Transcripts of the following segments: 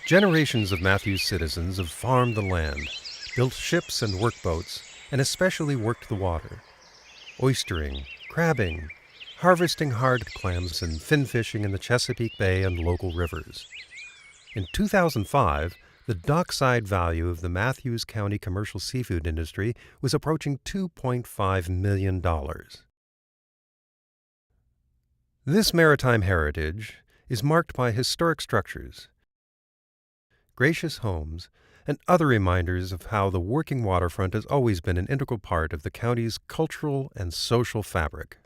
Generations of Mathews citizens have farmed the land, built ships and workboats, and especially worked the water. Oystering, crabbing, harvesting hard clams, and fin fishing in the Chesapeake Bay and local rivers. In 2005, the dockside value of the Mathews County commercial seafood industry was approaching $2.5 million. This maritime heritage is marked by historic structures, gracious homes, and other reminders of how the working waterfront has always been an integral part of the county's cultural and social fabric.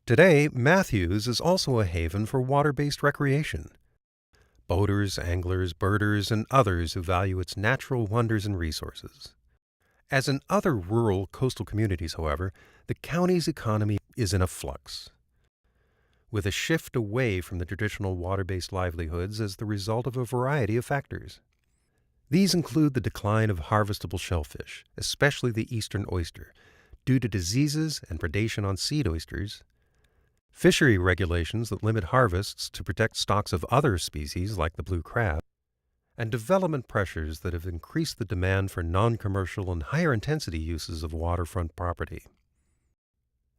Today, Mathews is also a haven for water-based recreation. Boaters, anglers, birders, and others who value its natural wonders and resources. As in other rural coastal communities, however, the county's economy is in a flux, with a shift away from the traditional water-based livelihoods as the result of a variety of factors. These include the decline of harvestable shellfish, especially the eastern oyster, due to diseases and predation on seed oysters, fishery regulations that limit harvests to protect stocks of other species like the blue crab, and development pressures that have increased the demand for non-commercial and higher-intensity uses of waterfront property.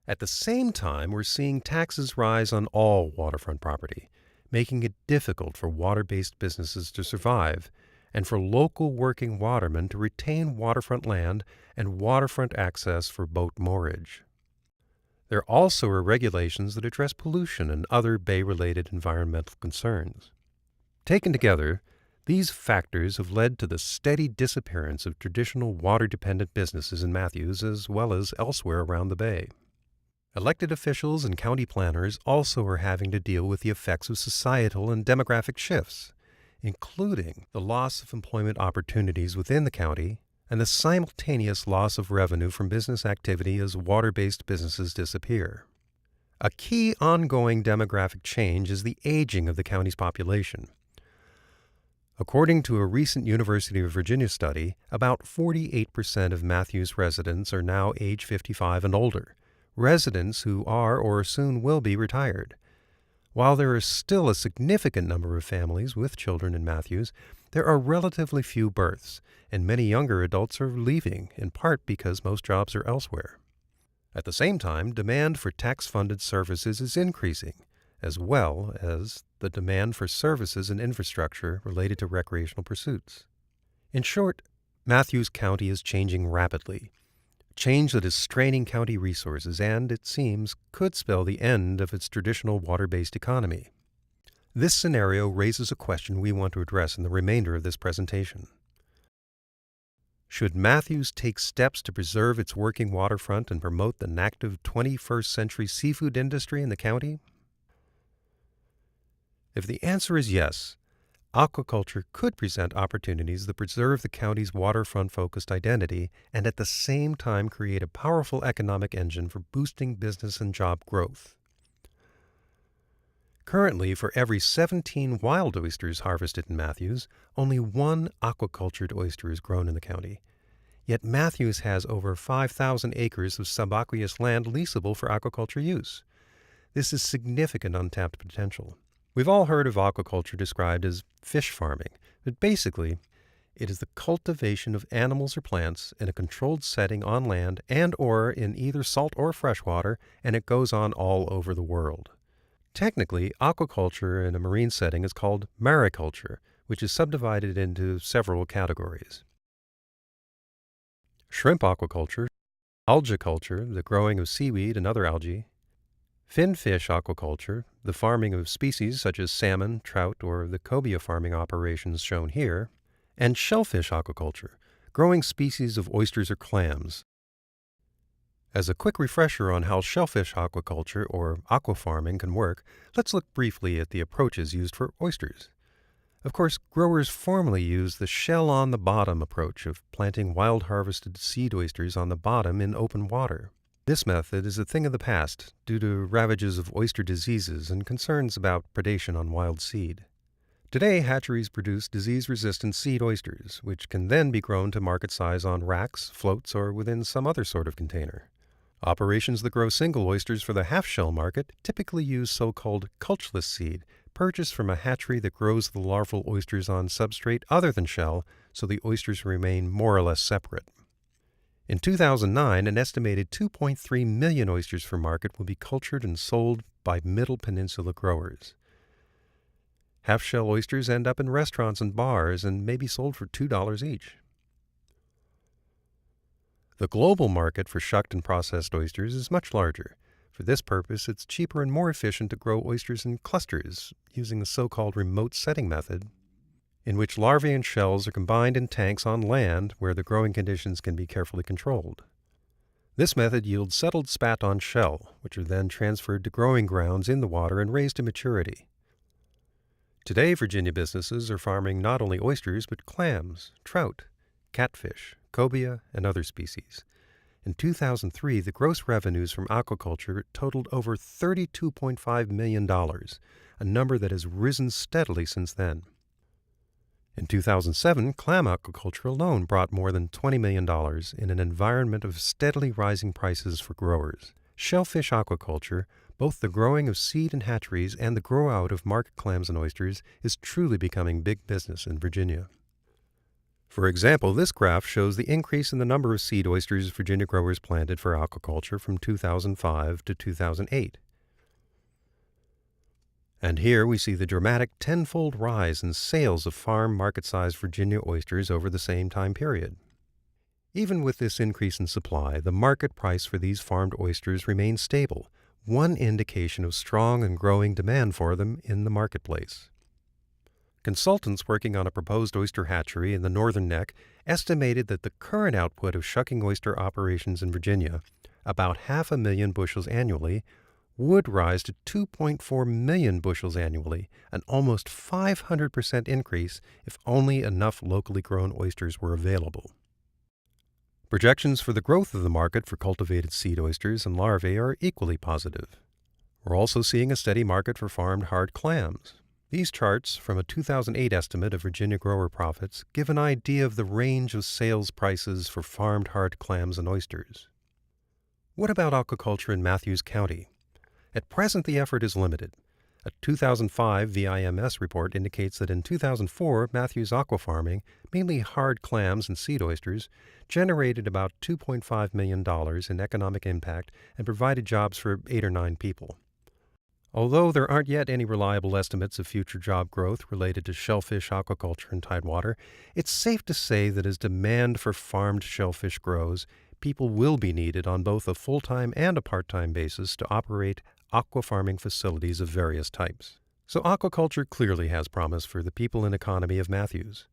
At the same time, we're seeing taxes rise on all waterfront property, making it difficult for water-based businesses to survive and for local working watermen to retain waterfront land and waterfront access for boat moorage. There also are regulations that address pollution and other bay-related environmental concerns. Taken together, these factors have led to the steady disappearance of traditional water-dependent businesses in Mathews as well as elsewhere around the bay. Elected officials and county planners also are having to deal with the effects of societal and demographic shifts, including the loss of employment opportunities within the county and the simultaneous loss of revenue from business activity as water-based businesses disappear. A key ongoing demographic change is the aging of the county's population. According to a recent University of Virginia study, about 48% of Mathews residents are now age 55 and older, residents who are or soon will be retired. While there is still a significant number of families with children in Mathews, there are relatively few births, and many younger adults are leaving, in part because most jobs are elsewhere. At the same time, demand for tax-funded services is increasing, as well as the demand for services and infrastructure related to recreational pursuits. In short, Mathews County is changing rapidly, change that is straining county resources and, it seems, could spell the end of its traditional water-based economy. This scenario raises a question we want to address in the remainder of this presentation. Should Mathews take steps to preserve its working waterfront and promote the active 21st century seafood industry in the county? If the answer is yes, aquaculture could present opportunities that preserve the county's waterfront-focused identity and at the same time create a powerful economic engine for boosting business and job growth. Currently, for every 17 wild oysters harvested in Mathews, only one aquacultured oyster is grown in the county. Yet Mathews has over 5,000 acres of subaqueous land leasable for aquaculture use. This is significant untapped potential. We've all heard of aquaculture described as fish farming, but basically, it is the cultivation of animals or plants in a controlled setting on land and or in either salt or freshwater, and it goes on all over the world. Technically, aquaculture in a marine setting is called mariculture, which is subdivided into several categories. Shrimp aquaculture, algaculture, the growing of seaweed and other algae, finfish aquaculture, the farming of species such as salmon, trout, or the cobia farming operations shown here, and shellfish aquaculture, growing species of oysters or clams. As a quick refresher on how shellfish aquaculture or aquafarming can work, let's look briefly at the approaches used for oysters. Of course, growers formerly used the shell-on-the-bottom approach of planting wild harvested seed oysters on the bottom in open water. This method is a thing of the past due to ravages of oyster diseases and concerns about predation on wild seed. Today, hatcheries produce disease-resistant seed oysters, which can then be grown to market size on racks, floats, or within some other sort of container. Operations that grow single oysters for the half-shell market typically use so-called cultureless seed, purchased from a hatchery that grows the larval oysters on substrate other than shell, so the oysters remain more or less separate. In 2009, an estimated 2.3 million oysters for market will be cultured and sold by Middle Peninsula growers. Half-shell oysters end up in restaurants and bars and may be sold for $2 each. The global market for shucked and processed oysters is much larger. For this purpose, it's cheaper and more efficient to grow oysters in clusters using the so-called remote setting method, in which larvae and shells are combined in tanks on land where the growing conditions can be carefully controlled. This method yields settled spat on shell, which are then transferred to growing grounds in the water and raised to maturity. Today, Virginia businesses are farming not only oysters, but clams, trout, catfish, cobia, and other species. In 2003, the gross revenues from aquaculture totaled over $32.5 million, a number that has risen steadily since then. In 2007, clam aquaculture alone brought more than $20 million in an environment of steadily rising prices for growers. Shellfish aquaculture, both the growing of seed and hatcheries and the grow-out of market clams and oysters, is truly becoming big business in Virginia. For example, this graph shows the increase in the number of seed oysters Virginia growers planted for aquaculture from 2005 to 2008. And here we see the dramatic tenfold rise in sales of farm market-sized Virginia oysters over the same time period. Even with this increase in supply, the market price for these farmed oysters remains stable, one indication of strong and growing demand for them in the marketplace. Consultants working on a proposed oyster hatchery in the Northern Neck estimated that the current output of shucking oyster operations in Virginia, about 500,000 bushels annually, would rise to 2.4 million bushels annually, an almost 500% increase if only enough locally grown oysters were available. Projections for the growth of the market for cultivated seed oysters and larvae are equally positive. We're also seeing a steady market for farmed hard clams. These charts, from a 2008 estimate of Virginia grower profits, give an idea of the range of sales prices for farmed hard clams and oysters. What about aquaculture in Mathews County? At present, the effort is limited. A 2005 VIMS report indicates that in 2004, Mathews aqua farming, mainly hard clams and seed oysters, generated about $2.5 million in economic impact and provided jobs for 8 or 9 people. Although there aren't yet any reliable estimates of future job growth related to shellfish aquaculture in tidewater, it's safe to say that as demand for farmed shellfish grows, people will be needed on both a full-time and a part-time basis to operate aqua farming facilities of various types. So aquaculture clearly has promise for the people and economy of Mathews.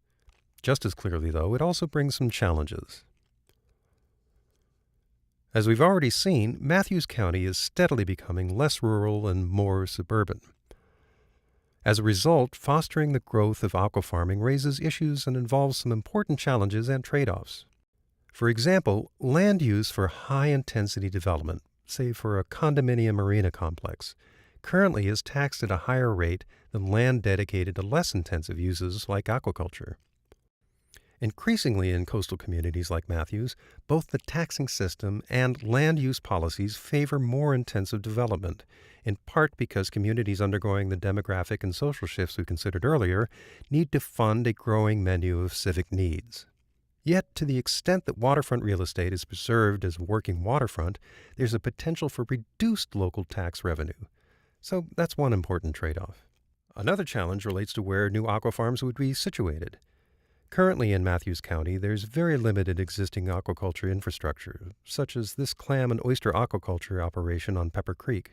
Just as clearly, though, it also brings some challenges. As we've already seen, Mathews County is steadily becoming less rural and more suburban. As a result, fostering the growth of aqua farming raises issues and involves some important challenges and trade-offs. For example, land use for high-intensity development, say for a condominium marina complex, currently is taxed at a higher rate than land dedicated to less intensive uses like aquaculture. Increasingly in coastal communities like Mathews, both the taxing system and land use policies favor more intensive development, in part because communities undergoing the demographic and social shifts we considered earlier need to fund a growing menu of civic needs. Yet, to the extent that waterfront real estate is preserved as a working waterfront, there's a potential for reduced local tax revenue. So that's one important trade-off. Another challenge relates to where new aqua farms would be situated. Currently in Mathews County, there's very limited existing aquaculture infrastructure, such as this clam and oyster aquaculture operation on Pepper Creek.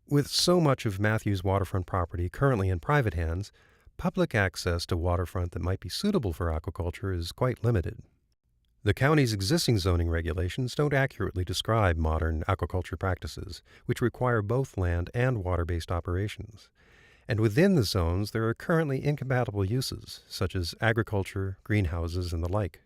With so much of Mathews waterfront property currently in private hands, public access to waterfront that might be suitable for aquaculture is quite limited. The county's existing zoning regulations don't accurately describe modern aquaculture practices, which require both land and water-based operations. And within the zones, there are currently incompatible uses, such as agriculture, greenhouses, and the like.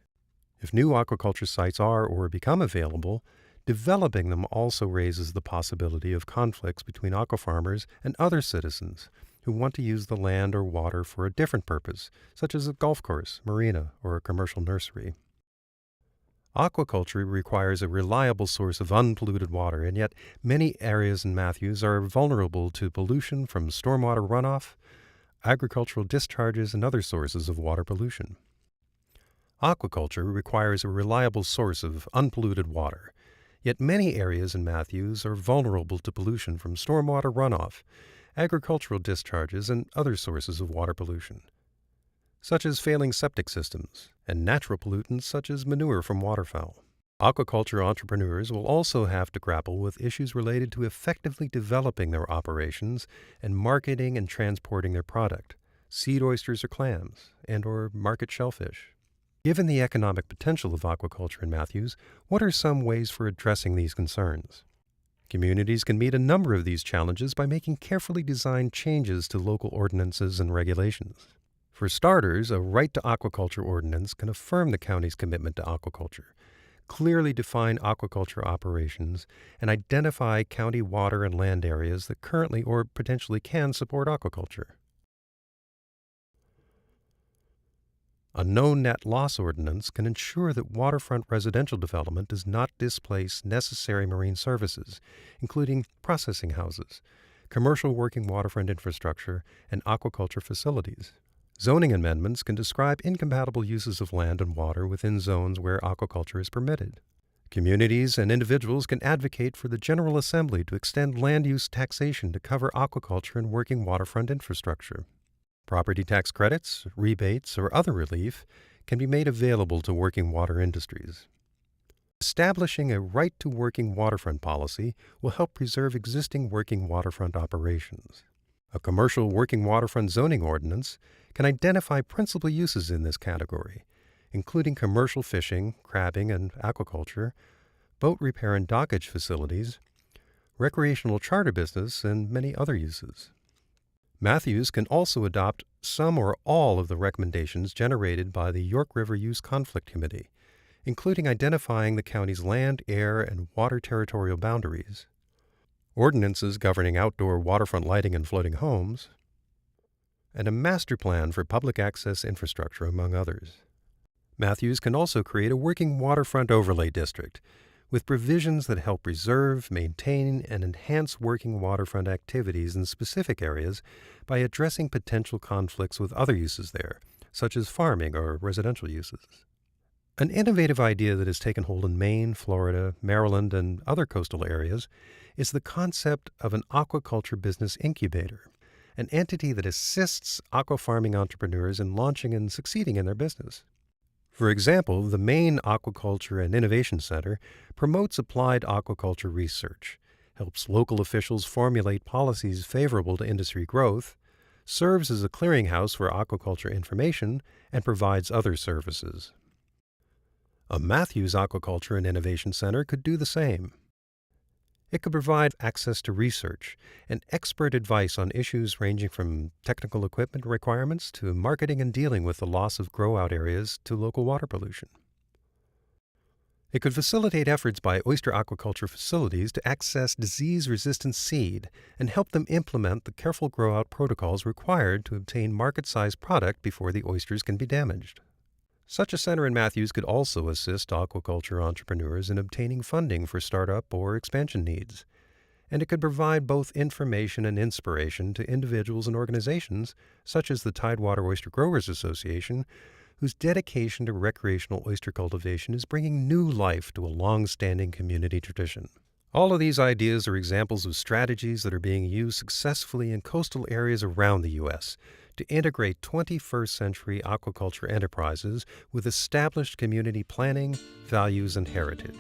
If new aquaculture sites are or become available, developing them also raises the possibility of conflicts between aquafarmers and other citizens who want to use the land or water for a different purpose, such as a golf course, marina, or a commercial nursery. Aquaculture requires a reliable source of unpolluted water, and yet many areas in Mathews are vulnerable to pollution from stormwater runoff, agricultural discharges, and other sources of water pollution. Aquaculture requires a reliable source of unpolluted water, yet many areas in Mathews are vulnerable to pollution from stormwater runoff, agricultural discharges, and other sources of water pollution, such as failing septic systems and natural pollutants such as manure from waterfowl. Aquaculture entrepreneurs will also have to grapple with issues related to effectively developing their operations and marketing and transporting their product, seed oysters or clams, and/or market shellfish. Given the economic potential of aquaculture in Mathews, what are some ways for addressing these concerns? Communities can meet a number of these challenges by making carefully designed changes to local ordinances and regulations. For starters, a right to aquaculture ordinance can affirm the county's commitment to aquaculture, clearly define aquaculture operations, and identify county water and land areas that currently or potentially can support aquaculture. A no net loss ordinance can ensure that waterfront residential development does not displace necessary marine services, including processing houses, commercial working waterfront infrastructure, and aquaculture facilities. Zoning amendments can describe incompatible uses of land and water within zones where aquaculture is permitted. Communities and individuals can advocate for the General Assembly to extend land use taxation to cover aquaculture and working waterfront infrastructure. Property tax credits, rebates, or other relief can be made available to working water industries. Establishing a right to working waterfront policy will help preserve existing working waterfront operations. A commercial working waterfront zoning ordinance can identify principal uses in this category, including commercial fishing, crabbing, and aquaculture, boat repair and dockage facilities, recreational charter business, and many other uses. Mathews can also adopt some or all of the recommendations generated by the York River Use Conflict Committee, including identifying the county's land, air, and water territorial boundaries, ordinances governing outdoor waterfront lighting and floating homes, and a master plan for public access infrastructure, among others. Mathews can also create a working waterfront overlay district with provisions that help preserve, maintain, and enhance working waterfront activities in specific areas by addressing potential conflicts with other uses there, such as farming or residential uses. An innovative idea that has taken hold in Maine, Florida, Maryland, and other coastal areas is the concept of an aquaculture business incubator, an entity that assists aquafarming entrepreneurs in launching and succeeding in their business. For example, the Maine Aquaculture and Innovation Center promotes applied aquaculture research, helps local officials formulate policies favorable to industry growth, serves as a clearinghouse for aquaculture information, and provides other services. A Mathews Aquaculture and Innovation Center could do the same. It could provide access to research and expert advice on issues ranging from technical equipment requirements to marketing and dealing with the loss of grow-out areas to local water pollution. It could facilitate efforts by oyster aquaculture facilities to access disease-resistant seed and help them implement the careful grow-out protocols required to obtain market-sized product before the oysters can be damaged. Such a center in Mathews could also assist aquaculture entrepreneurs in obtaining funding for startup or expansion needs, and it could provide both information and inspiration to individuals and organizations such as the Tidewater Oyster Growers Association, whose dedication to recreational oyster cultivation is bringing new life to a long-standing community tradition. All of these ideas are examples of strategies that are being used successfully in coastal areas around the U.S. to integrate 21st century aquaculture enterprises with established community planning, values, and heritage.